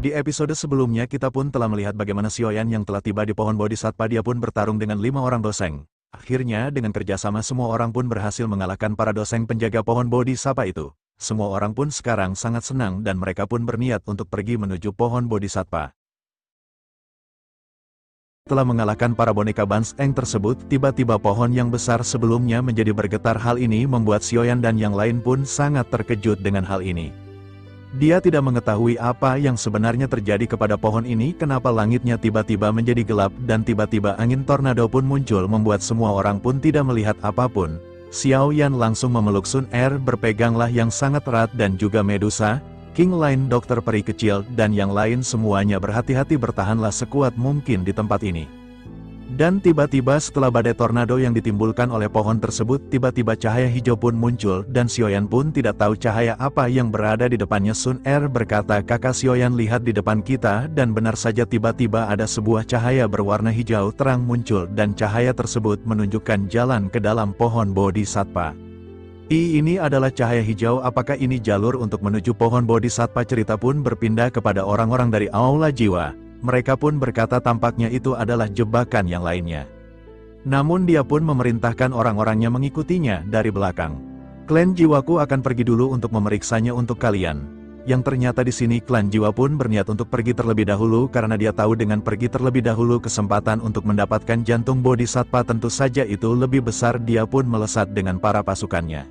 Di episode sebelumnya kita pun telah melihat bagaimana Xiaoyan yang telah tiba di pohon Bodhisattva dia pun bertarung dengan 5 orang doseng. Akhirnya dengan kerjasama semua orang pun berhasil mengalahkan para doseng penjaga pohon Bodhisattva itu. Semua orang pun sekarang sangat senang dan mereka pun berniat untuk pergi menuju pohon Bodhisattva. Setelah mengalahkan para boneka Banseng tersebut, tiba-tiba pohon yang besar sebelumnya menjadi bergetar. Hal ini membuat Xiaoyan dan yang lain pun sangat terkejut dengan hal ini. Dia tidak mengetahui apa yang sebenarnya terjadi kepada pohon ini, kenapa langitnya tiba-tiba menjadi gelap dan tiba-tiba angin tornado pun muncul membuat semua orang pun tidak melihat apapun. Xiaoyan langsung memeluk Sun Er berpeganglah yang sangat erat dan juga Medusa, King Lion, Dokter Peri Kecil, dan yang lain semuanya berhati-hati bertahanlah sekuat mungkin di tempat ini. Dan tiba-tiba setelah badai tornado yang ditimbulkan oleh pohon tersebut, tiba-tiba cahaya hijau pun muncul dan Xiaoyan pun tidak tahu cahaya apa yang berada di depannya. Sun Er berkata, "Kakak Xiaoyan, lihat di depan kita," dan benar saja tiba-tiba ada sebuah cahaya berwarna hijau terang muncul dan cahaya tersebut menunjukkan jalan ke dalam pohon Bodhisattva. Ini adalah cahaya hijau, apakah ini jalur untuk menuju pohon Bodhisattva? Cerita pun berpindah kepada orang-orang dari Aula Jiwa. Mereka pun berkata tampaknya itu adalah jebakan yang lainnya. Namun dia pun memerintahkan orang-orangnya mengikutinya dari belakang. Klan jiwaku akan pergi dulu untuk memeriksanya untuk kalian. Yang ternyata di sini klan jiwa pun berniat untuk pergi terlebih dahulu karena dia tahu dengan pergi terlebih dahulu kesempatan untuk mendapatkan jantung Bodhisattva tentu saja itu lebih besar. Dia pun melesat dengan para pasukannya.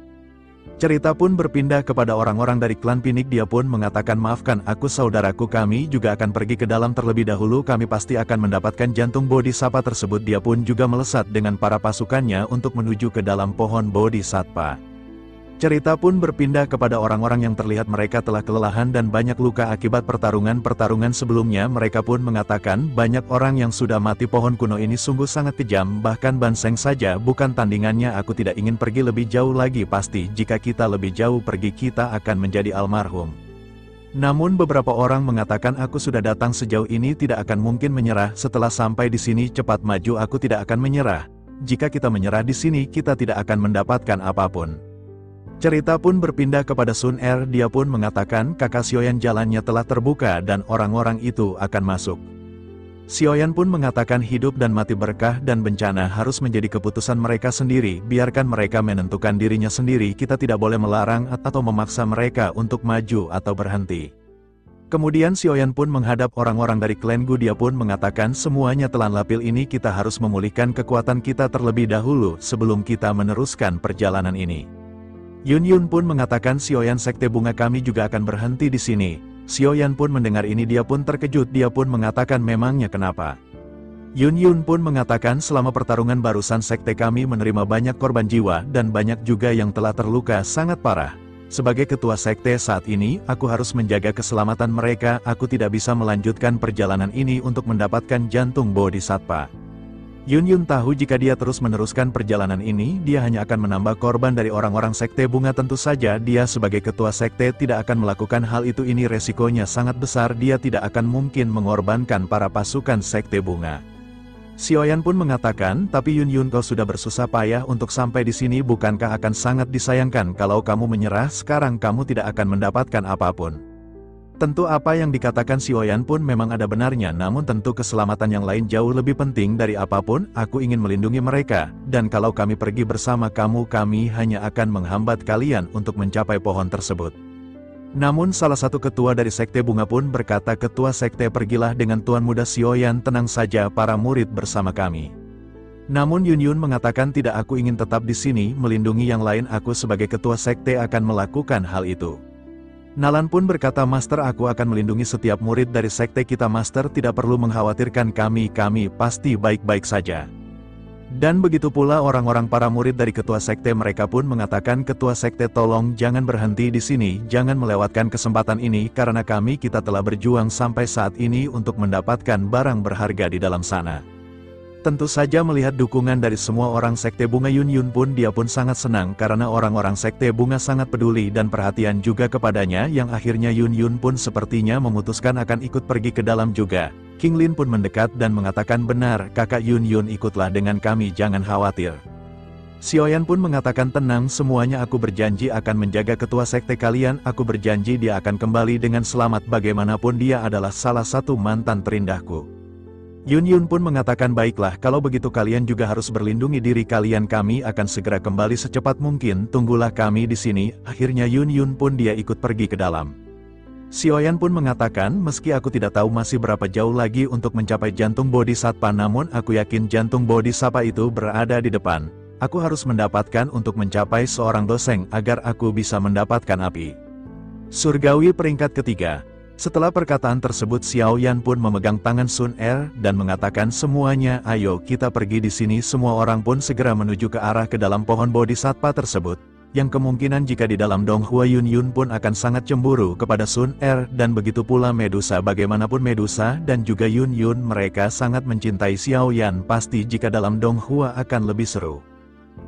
Cerita pun berpindah kepada orang-orang dari klan Pinik. Dia pun mengatakan, "Maafkan aku saudaraku, kami juga akan pergi ke dalam terlebih dahulu, kami pasti akan mendapatkan jantung Bodhisattva tersebut." Dia pun juga melesat dengan para pasukannya untuk menuju ke dalam pohon Bodhisattva. Cerita pun berpindah kepada orang-orang yang terlihat mereka telah kelelahan dan banyak luka akibat pertarungan sebelumnya. Mereka pun mengatakan banyak orang yang sudah mati. Pohon kuno ini sungguh sangat kejam, bahkan Banseng saja bukan tandingannya. Aku tidak ingin pergi lebih jauh lagi, pasti jika kita lebih jauh pergi kita akan menjadi almarhum. Namun beberapa orang mengatakan aku sudah datang sejauh ini tidak akan mungkin menyerah. Setelah sampai di sini cepat maju, aku tidak akan menyerah. Jika kita menyerah di sini kita tidak akan mendapatkan apapun. Cerita pun berpindah kepada Sun Er. Dia pun mengatakan kakak Xiaoyan jalannya telah terbuka dan orang-orang itu akan masuk. Xiaoyan pun mengatakan hidup dan mati, berkah dan bencana harus menjadi keputusan mereka sendiri. Biarkan mereka menentukan dirinya sendiri, kita tidak boleh melarang atau memaksa mereka untuk maju atau berhenti. Kemudian Xiaoyan pun menghadap orang-orang dari klan Gu. Dia pun mengatakan semuanya telan lapil ini kita harus memulihkan kekuatan kita terlebih dahulu sebelum kita meneruskan perjalanan ini. Yun pun mengatakan Xiaoyan, sekte bunga kami juga akan berhenti di sini. Xiaoyan pun mendengar ini dia pun terkejut. Dia pun mengatakan memangnya kenapa? Yun pun mengatakan selama pertarungan barusan sekte kami menerima banyak korban jiwa dan banyak juga yang telah terluka sangat parah. Sebagai ketua sekte saat ini, aku harus menjaga keselamatan mereka. Aku tidak bisa melanjutkan perjalanan ini untuk mendapatkan jantung Bodhisattva. Yun tahu jika dia terus meneruskan perjalanan ini, dia hanya akan menambah korban dari orang-orang sekte bunga. Tentu saja dia sebagai ketua sekte tidak akan melakukan hal itu, ini resikonya sangat besar, dia tidak akan mungkin mengorbankan para pasukan sekte bunga. Xiaoyan pun mengatakan, tapi Yun kau sudah bersusah payah untuk sampai di sini, bukankah akan sangat disayangkan kalau kamu menyerah sekarang? Kamu tidak akan mendapatkan apapun. Tentu apa yang dikatakan Xiaoyan pun memang ada benarnya, namun tentu keselamatan yang lain jauh lebih penting dari apapun. Aku ingin melindungi mereka, dan kalau kami pergi bersama kamu, kami hanya akan menghambat kalian untuk mencapai pohon tersebut. Namun salah satu ketua dari sekte bunga pun berkata, ketua sekte, pergilah dengan Tuan Muda Xiaoyan, tenang saja para murid bersama kami. Namun Yun mengatakan tidak, aku ingin tetap di sini melindungi yang lain, aku sebagai ketua sekte akan melakukan hal itu. Nalan pun berkata, Master, aku akan melindungi setiap murid dari sekte kita. Master tidak perlu mengkhawatirkan kami pasti baik-baik saja. Dan begitu pula orang-orang para murid dari ketua sekte, mereka pun mengatakan, ketua sekte tolong jangan berhenti di sini, jangan melewatkan kesempatan ini, karena kita telah berjuang sampai saat ini untuk mendapatkan barang berharga di dalam sana. Tentu saja melihat dukungan dari semua orang sekte bunga, Yun pun dia pun sangat senang karena orang-orang sekte bunga sangat peduli dan perhatian juga kepadanya, yang akhirnya Yun pun sepertinya memutuskan akan ikut pergi ke dalam juga. King Lin pun mendekat dan mengatakan, benar kakak Yun, ikutlah dengan kami, jangan khawatir. Xiaoyan pun mengatakan tenang semuanya, aku berjanji akan menjaga ketua sekte kalian, aku berjanji dia akan kembali dengan selamat, bagaimanapun dia adalah salah satu mantan terindahku. Yun Yun pun mengatakan baiklah kalau begitu kalian juga harus berlindungi diri kalian, kami akan segera kembali secepat mungkin, tunggulah kami di sini. Akhirnya Yun Yun pun dia ikut pergi ke dalam. Xiaoyan pun mengatakan meski aku tidak tahu masih berapa jauh lagi untuk mencapai jantung Bodhisattva, namun aku yakin jantung Bodhisattva itu berada di depan. Aku harus mendapatkan untuk mencapai seorang doseng agar aku bisa mendapatkan api surgawi peringkat ketiga. Setelah perkataan tersebut Xiaoyan pun memegang tangan Sun Er dan mengatakan semuanya ayo kita pergi di sini. Semua orang pun segera menuju ke arah ke dalam pohon Bodhisattva tersebut. Yang kemungkinan jika di dalam Donghua Yun Yun pun akan sangat cemburu kepada Sun Er dan begitu pula Medusa. Bagaimanapun Medusa dan juga Yun Yun mereka sangat mencintai Xiaoyan, pasti jika dalam Donghua akan lebih seru.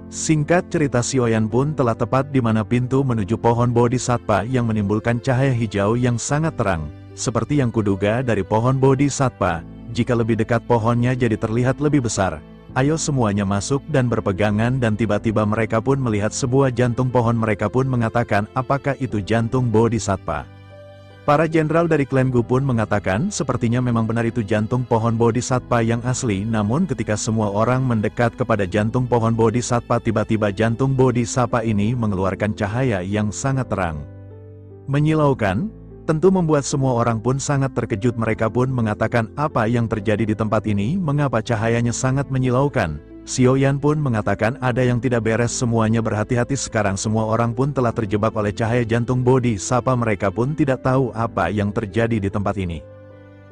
Singkat cerita Xiaoyan pun telah tepat di mana pintu menuju pohon Bodhisattva yang menimbulkan cahaya hijau yang sangat terang. Seperti yang kuduga dari pohon Bodhisattva, jika lebih dekat pohonnya jadi terlihat lebih besar. Ayo semuanya masuk dan berpegangan dan tiba-tiba mereka pun melihat sebuah jantung pohon. Mereka pun mengatakan apakah itu jantung Bodhisattva? Para jenderal dari klan Gu pun mengatakan sepertinya memang benar itu jantung pohon Bodhisattva yang asli. Namun ketika semua orang mendekat kepada jantung pohon Bodhisattva, tiba-tiba jantung Bodhisattva ini mengeluarkan cahaya yang sangat terang. Menyilaukan, tentu membuat semua orang pun sangat terkejut. Mereka pun mengatakan apa yang terjadi di tempat ini, mengapa cahayanya sangat menyilaukan. Xiaoyan pun mengatakan ada yang tidak beres, semuanya berhati-hati. Sekarang semua orang pun telah terjebak oleh cahaya jantung Bodhisattva, mereka pun tidak tahu apa yang terjadi di tempat ini.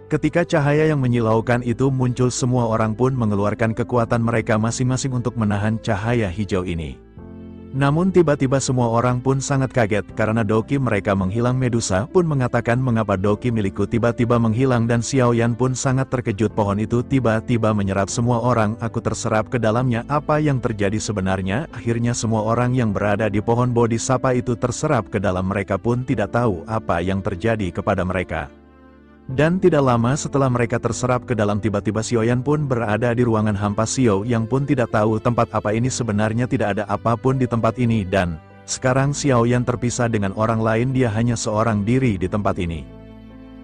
Ketika cahaya yang menyilaukan itu muncul, semua orang pun mengeluarkan kekuatan mereka masing-masing untuk menahan cahaya hijau ini. Namun tiba-tiba semua orang pun sangat kaget karena doki mereka menghilang. Medusa pun mengatakan mengapa doki milikku tiba-tiba menghilang dan Xiaoyan pun sangat terkejut. Pohon itu tiba-tiba menyerap semua orang, aku terserap ke dalamnya. Apa yang terjadi sebenarnya? Akhirnya semua orang yang berada di pohon Bodhisattva itu terserap ke dalam, mereka pun tidak tahu apa yang terjadi kepada mereka. Dan tidak lama setelah mereka terserap ke dalam, tiba-tiba Xiaoyan pun berada di ruangan hampa. Xiaoyan pun tidak tahu tempat apa ini, sebenarnya tidak ada apapun di tempat ini dan sekarang Xiaoyan terpisah dengan orang lain, dia hanya seorang diri di tempat ini.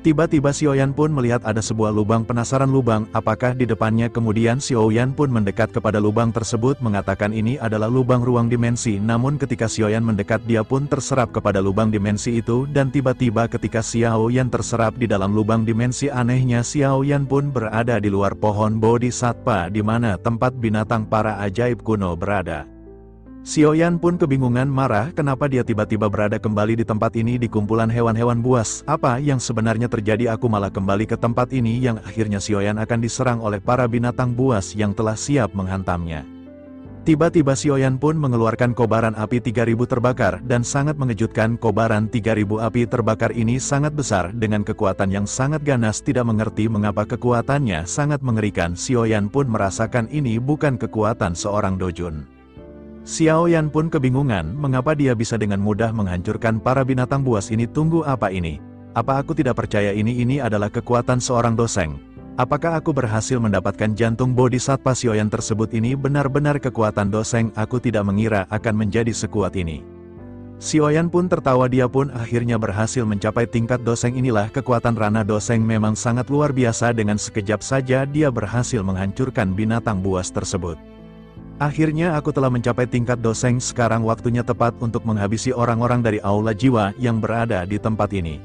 Tiba-tiba Xiaoyan pun melihat ada sebuah lubang, penasaran lubang apakah di depannya. Kemudian Xiaoyan pun mendekat kepada lubang tersebut mengatakan ini adalah lubang ruang dimensi. Namun ketika Xiaoyan mendekat dia pun terserap kepada lubang dimensi itu dan tiba-tiba ketika Xiaoyan terserap di dalam lubang dimensi, anehnya Xiaoyan pun berada di luar pohon Bodhisattva di mana tempat binatang para ajaib kuno berada. Xiaoyan pun kebingungan, marah kenapa dia tiba-tiba berada kembali di tempat ini di kumpulan hewan-hewan buas. Apa yang sebenarnya terjadi, aku malah kembali ke tempat ini yang akhirnya Xiaoyan akan diserang oleh para binatang buas yang telah siap menghantamnya. Tiba-tiba Xiaoyan pun mengeluarkan kobaran api 3000 terbakar dan sangat mengejutkan. Kobaran 3000 api terbakar ini sangat besar dengan kekuatan yang sangat ganas, tidak mengerti mengapa kekuatannya sangat mengerikan. Xiaoyan pun merasakan ini bukan kekuatan seorang dojun. Xiaoyan pun kebingungan mengapa dia bisa dengan mudah menghancurkan para binatang buas ini. Tunggu, apa ini? Apa aku tidak percaya ini adalah kekuatan seorang doseng? Apakah aku berhasil mendapatkan jantung Bodhisattva Xiaoyan tersebut? Ini benar-benar kekuatan doseng, aku tidak mengira akan menjadi sekuat ini. Xiaoyan pun tertawa, dia pun akhirnya berhasil mencapai tingkat doseng. Inilah kekuatan Rana doseng, memang sangat luar biasa, dengan sekejap saja dia berhasil menghancurkan binatang buas tersebut. Akhirnya aku telah mencapai tingkat doseng, sekarang waktunya tepat untuk menghabisi orang-orang dari aula jiwa yang berada di tempat ini.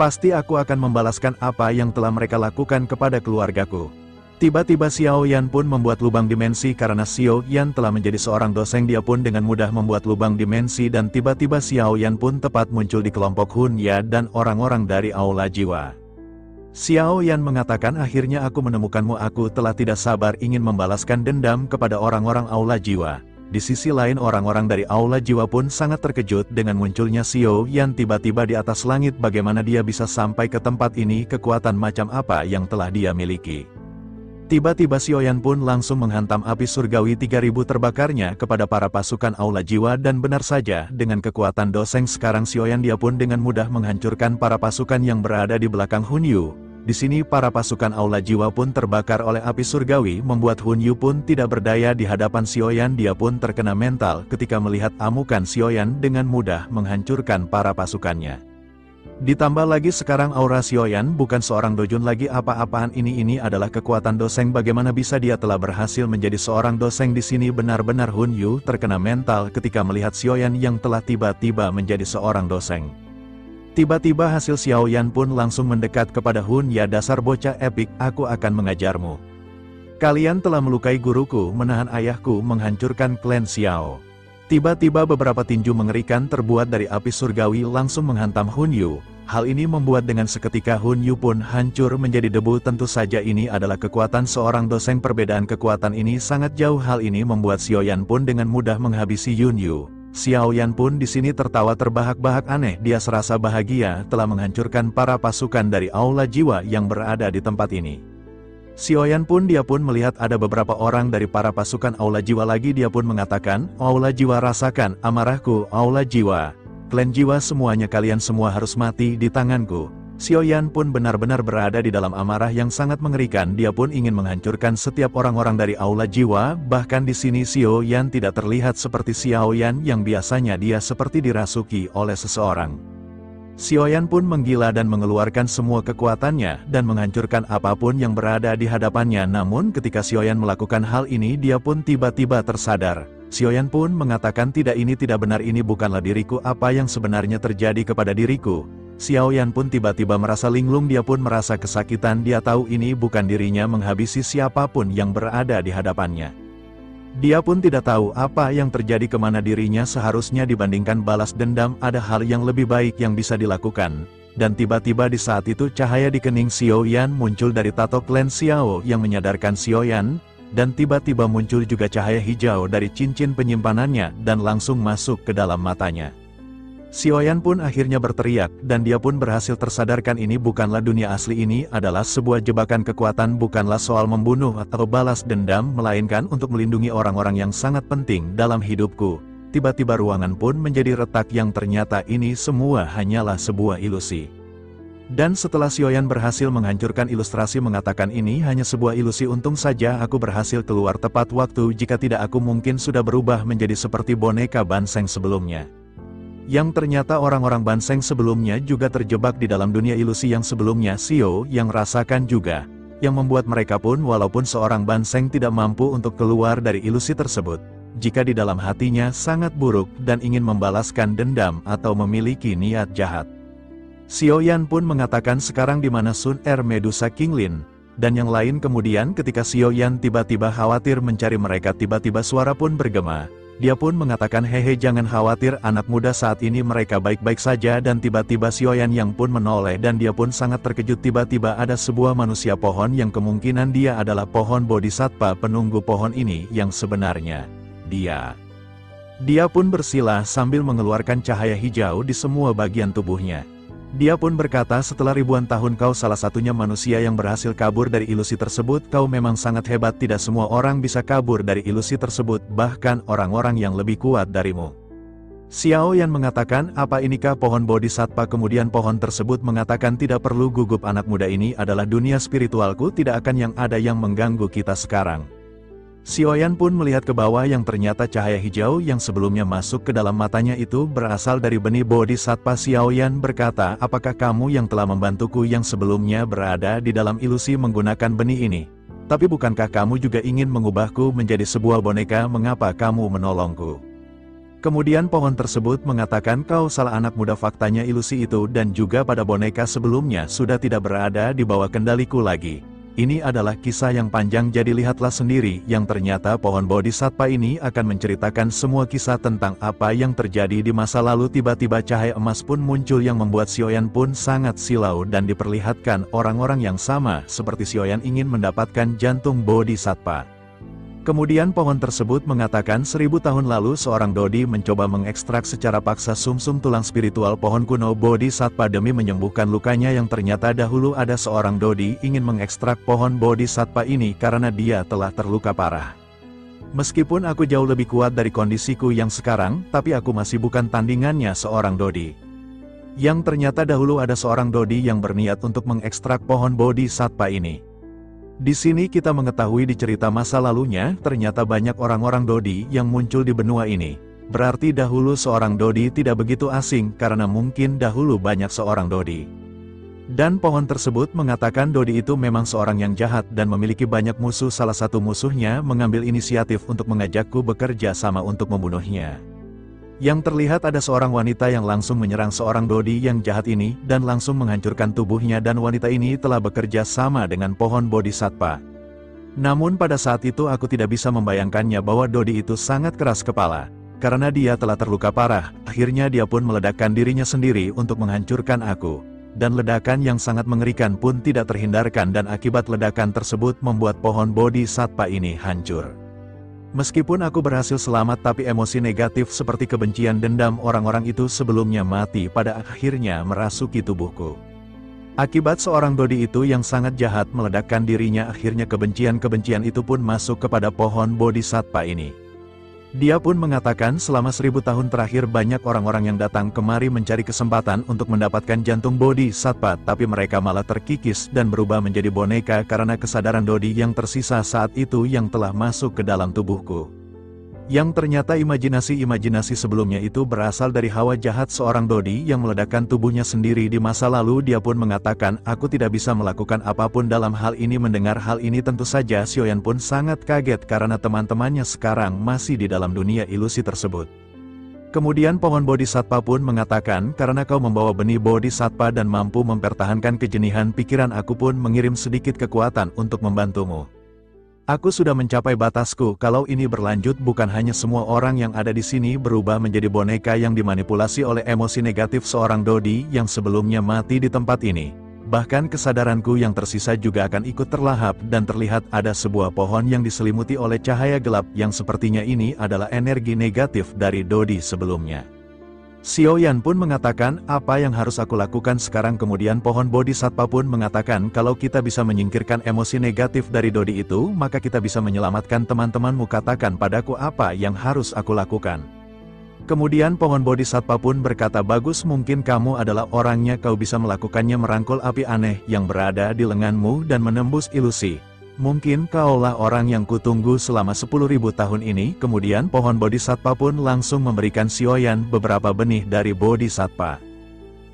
Pasti aku akan membalaskan apa yang telah mereka lakukan kepada keluargaku. Tiba-tiba Xiaoyan pun membuat lubang dimensi. Karena Xiaoyan telah menjadi seorang doseng, dia pun dengan mudah membuat lubang dimensi dan tiba-tiba Xiaoyan pun tepat muncul di kelompok Hunya dan orang-orang dari aula jiwa. Xiaoyan mengatakan akhirnya aku menemukanmu, aku telah tidak sabar ingin membalaskan dendam kepada orang-orang aula jiwa. Di sisi lain orang-orang dari aula jiwa pun sangat terkejut dengan munculnya Xiaoyan tiba-tiba di atas langit. Bagaimana dia bisa sampai ke tempat ini, kekuatan macam apa yang telah dia miliki? Tiba-tiba Xiaoyan pun langsung menghantam api surgawi 3000 terbakarnya kepada para pasukan aula jiwa dan benar saja dengan kekuatan doseng sekarang Xiaoyan dia pun dengan mudah menghancurkan para pasukan yang berada di belakang Hunyu. Di sini para pasukan Aula Jiwa pun terbakar oleh api surgawi, membuat Hun Yu pun tidak berdaya di hadapan Xiaoyan. Dia pun terkena mental ketika melihat amukan Xiaoyan dengan mudah menghancurkan para pasukannya. Ditambah lagi sekarang aura Xiaoyan bukan seorang dojun lagi, apa-apaan ini adalah kekuatan doseng. Bagaimana bisa dia telah berhasil menjadi seorang doseng di sini? Benar-benar Hun Yu terkena mental ketika melihat Xiaoyan yang telah tiba-tiba menjadi seorang doseng. Tiba-tiba hasil Xiaoyan pun langsung mendekat kepada Hun. Ya dasar bocah epik, aku akan mengajarmu. Kalian telah melukai guruku, menahan ayahku, menghancurkan klan Xiao. Tiba-tiba beberapa tinju mengerikan terbuat dari api surgawi langsung menghantam Hun Yu. Hal ini membuat dengan seketika Hun Yu pun hancur menjadi debu. Tentu saja ini adalah kekuatan seorang doseng. Perbedaan kekuatan ini sangat jauh. Hal ini membuat Xiaoyan pun dengan mudah menghabisi Yun Yu. Xiaoyan pun di sini tertawa terbahak-bahak aneh. Dia serasa bahagia telah menghancurkan para pasukan dari Aula Jiwa yang berada di tempat ini. Xiaoyan pun melihat ada beberapa orang dari para pasukan Aula Jiwa lagi. Dia pun mengatakan, Aula Jiwa, rasakan amarahku. Aula Jiwa, klan Jiwa, semuanya kalian semua harus mati di tanganku. Xiaoyan pun benar-benar berada di dalam amarah yang sangat mengerikan. Dia pun ingin menghancurkan setiap orang-orang dari Aula Jiwa. Bahkan di sini Xiaoyan tidak terlihat seperti Xiaoyan yang biasanya dia seperti dirasuki oleh seseorang. Xiaoyan pun menggila dan mengeluarkan semua kekuatannya dan menghancurkan apapun yang berada di hadapannya. Namun ketika Xiaoyan melakukan hal ini, dia pun tiba-tiba tersadar. Xiaoyan pun mengatakan, tidak, ini tidak benar, ini bukanlah diriku. Apa yang sebenarnya terjadi kepada diriku? Xiaoyan pun tiba-tiba merasa linglung. Dia pun merasa kesakitan. Dia tahu ini bukan dirinya menghabisi siapapun yang berada di hadapannya. Dia pun tidak tahu apa yang terjadi, kemana dirinya seharusnya dibandingkan balas dendam. Ada hal yang lebih baik yang bisa dilakukan. Dan tiba-tiba di saat itu cahaya di kening Xiaoyan muncul dari tato klan Xiao yang menyadarkan Xiaoyan. Dan tiba-tiba muncul juga cahaya hijau dari cincin penyimpanannya dan langsung masuk ke dalam matanya. Xiaoyan pun akhirnya berteriak, dan dia pun berhasil tersadarkan ini bukanlah dunia asli, ini adalah sebuah jebakan kekuatan, bukanlah soal membunuh atau balas dendam, melainkan untuk melindungi orang-orang yang sangat penting dalam hidupku. Tiba-tiba ruangan pun menjadi retak yang ternyata ini semua hanyalah sebuah ilusi. Dan setelah Xiaoyan berhasil menghancurkan ilustrasi mengatakan ini hanya sebuah ilusi, untung saja aku berhasil keluar tepat waktu, jika tidak aku mungkin sudah berubah menjadi seperti boneka Banseng sebelumnya. Yang ternyata orang-orang Banseng sebelumnya juga terjebak di dalam dunia ilusi yang sebelumnya Xiao yang rasakan juga. Yang membuat mereka pun walaupun seorang Banseng tidak mampu untuk keluar dari ilusi tersebut. Jika di dalam hatinya sangat buruk dan ingin membalaskan dendam atau memiliki niat jahat. Xiaoyan pun mengatakan, sekarang di mana Sun Er, Medusa, King Lin, dan yang lain. Kemudian ketika Xiaoyan tiba-tiba khawatir mencari mereka, tiba-tiba suara pun bergema. Dia pun mengatakan, hehe, jangan khawatir anak muda, saat ini mereka baik-baik saja. Dan tiba-tiba Xiaoyan yang pun menoleh dan dia pun sangat terkejut. Tiba-tiba ada sebuah manusia pohon yang kemungkinan dia adalah pohon bodhisattva penunggu pohon ini yang sebenarnya. Dia pun bersila sambil mengeluarkan cahaya hijau di semua bagian tubuhnya. Dia pun berkata, setelah ribuan tahun kau salah satunya manusia yang berhasil kabur dari ilusi tersebut. Kau memang sangat hebat, tidak semua orang bisa kabur dari ilusi tersebut, bahkan orang-orang yang lebih kuat darimu. Xiaoyan mengatakan, apa inikah pohon bodhisattva? Kemudian pohon tersebut mengatakan, tidak perlu gugup anak muda, ini adalah dunia spiritualku, tidak akan yang ada yang mengganggu kita sekarang. Xiaoyan pun melihat ke bawah yang ternyata cahaya hijau yang sebelumnya masuk ke dalam matanya itu berasal dari benih bodhisattva. Xiaoyan berkata, apakah kamu yang telah membantuku yang sebelumnya berada di dalam ilusi menggunakan benih ini? Tapi bukankah kamu juga ingin mengubahku menjadi sebuah boneka? Mengapa kamu menolongku? Kemudian pohon tersebut mengatakan, kau salah anak muda, faktanya ilusi itu dan juga pada boneka sebelumnya sudah tidak berada di bawah kendaliku lagi. Ini adalah kisah yang panjang, jadi lihatlah sendiri. Yang ternyata pohon bodhisattva ini akan menceritakan semua kisah tentang apa yang terjadi di masa lalu. Tiba-tiba cahaya emas pun muncul yang membuat Xiaoyan pun sangat silau dan diperlihatkan orang-orang yang sama seperti Xiaoyan ingin mendapatkan jantung bodhisattva. Kemudian pohon tersebut mengatakan, 1000 tahun lalu seorang Dodi mencoba mengekstrak secara paksa sumsum tulang spiritual pohon kuno bodhisattva demi menyembuhkan lukanya. Yang ternyata dahulu ada seorang Dodi ingin mengekstrak pohon bodhisattva ini karena dia telah terluka parah. Meskipun aku jauh lebih kuat dari kondisiku yang sekarang, tapi aku masih bukan tandingannya seorang Dodi. Yang ternyata dahulu ada seorang Dodi yang berniat untuk mengekstrak pohon Bodhisattva ini. Di sini kita mengetahui di cerita masa lalunya, ternyata banyak orang-orang Dodi yang muncul di benua ini. Berarti dahulu seorang Dodi tidak begitu asing karena mungkin dahulu banyak seorang Dodi. Dan pohon tersebut mengatakan Dodi itu memang seorang yang jahat dan memiliki banyak musuh. Salah satu musuhnya mengambil inisiatif untuk mengajakku bekerja sama untuk membunuhnya. Yang terlihat ada seorang wanita yang langsung menyerang seorang Dodi yang jahat ini dan langsung menghancurkan tubuhnya, dan wanita ini telah bekerja sama dengan pohon Bodhisattva. Namun pada saat itu aku tidak bisa membayangkannya bahwa Dodi itu sangat keras kepala. Karena dia telah terluka parah, akhirnya dia pun meledakkan dirinya sendiri untuk menghancurkan aku. Dan ledakan yang sangat mengerikan pun tidak terhindarkan, dan akibat ledakan tersebut membuat pohon Bodhisattva ini hancur. Meskipun aku berhasil selamat, tapi emosi negatif seperti kebencian, dendam orang-orang itu sebelumnya mati pada akhirnya merasuki tubuhku. Akibat seorang Dodi itu yang sangat jahat meledakkan dirinya, akhirnya kebencian-kebencian itu pun masuk kepada pohon Bodhisattva ini. Dia pun mengatakan selama 1000 tahun terakhir banyak orang-orang yang datang kemari mencari kesempatan untuk mendapatkan jantung Bodhisattva, tapi mereka malah terkikis dan berubah menjadi boneka karena kesadaran Dodi yang tersisa saat itu yang telah masuk ke dalam tubuhku. Yang ternyata imajinasi-imajinasi sebelumnya itu berasal dari hawa jahat seorang Dodi yang meledakkan tubuhnya sendiri di masa lalu. Dia pun mengatakan, aku tidak bisa melakukan apapun dalam hal ini. Mendengar hal ini tentu saja Xiaoyan pun sangat kaget karena teman-temannya sekarang masih di dalam dunia ilusi tersebut. Kemudian pohon Bodhisattva pun mengatakan, karena kau membawa benih Bodhisattva dan mampu mempertahankan kejenihan pikiran, aku pun mengirim sedikit kekuatan untuk membantumu. Aku sudah mencapai batasku. Kalau ini berlanjut, bukan hanya semua orang yang ada di sini berubah menjadi boneka yang dimanipulasi oleh emosi negatif seorang Dodi yang sebelumnya mati di tempat ini. Bahkan kesadaranku yang tersisa juga akan ikut terlahap, dan terlihat ada sebuah pohon yang diselimuti oleh cahaya gelap yang sepertinya ini adalah energi negatif dari Dodi sebelumnya. Xiaoyan pun mengatakan, apa yang harus aku lakukan sekarang? Kemudian pohon Bodhisattva pun mengatakan, kalau kita bisa menyingkirkan emosi negatif dari Dodi itu, maka kita bisa menyelamatkan teman-temanmu. Katakan padaku apa yang harus aku lakukan. Kemudian pohon Bodhisattva pun berkata, bagus, mungkin kamu adalah orangnya, kau bisa melakukannya. Merangkul api aneh yang berada di lenganmu dan menembus ilusi. Mungkin kaulah orang yang kutunggu selama 10.000 tahun ini. Kemudian pohon Bodhisattva pun langsung memberikan Xiaoyan beberapa benih dari Bodhisattva.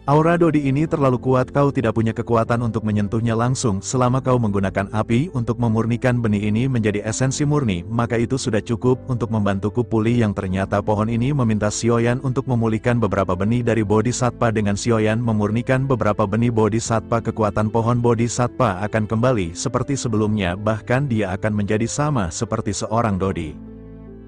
Aura Dodi ini terlalu kuat, kau tidak punya kekuatan untuk menyentuhnya langsung. Selama kau menggunakan api untuk memurnikan benih ini menjadi esensi murni, maka itu sudah cukup untuk membantuku pulih. Yang ternyata pohon ini meminta Xiaoyan untuk memulihkan beberapa benih dari Bodhisattva. Dengan Xiaoyan memurnikan beberapa benih Bodhisattva, kekuatan pohon Bodhisattva akan kembali seperti sebelumnya, bahkan dia akan menjadi sama seperti seorang Dodi.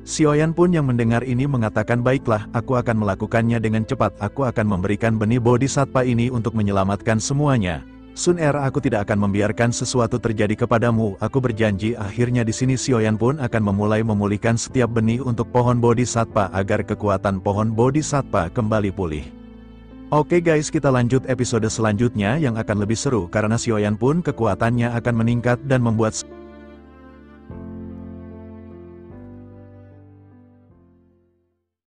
Xiaoyan pun yang mendengar ini mengatakan, baiklah, aku akan melakukannya dengan cepat. Aku akan memberikan benih Bodhisattva ini untuk menyelamatkan semuanya. Sun Er, aku tidak akan membiarkan sesuatu terjadi kepadamu, aku berjanji. Akhirnya di sini Xiaoyan pun akan memulai memulihkan setiap benih untuk pohon Bodhisattva agar kekuatan pohon Bodhisattva kembali pulih. Oke guys, kita lanjut episode selanjutnya yang akan lebih seru karena Xiaoyan pun kekuatannya akan meningkat dan membuat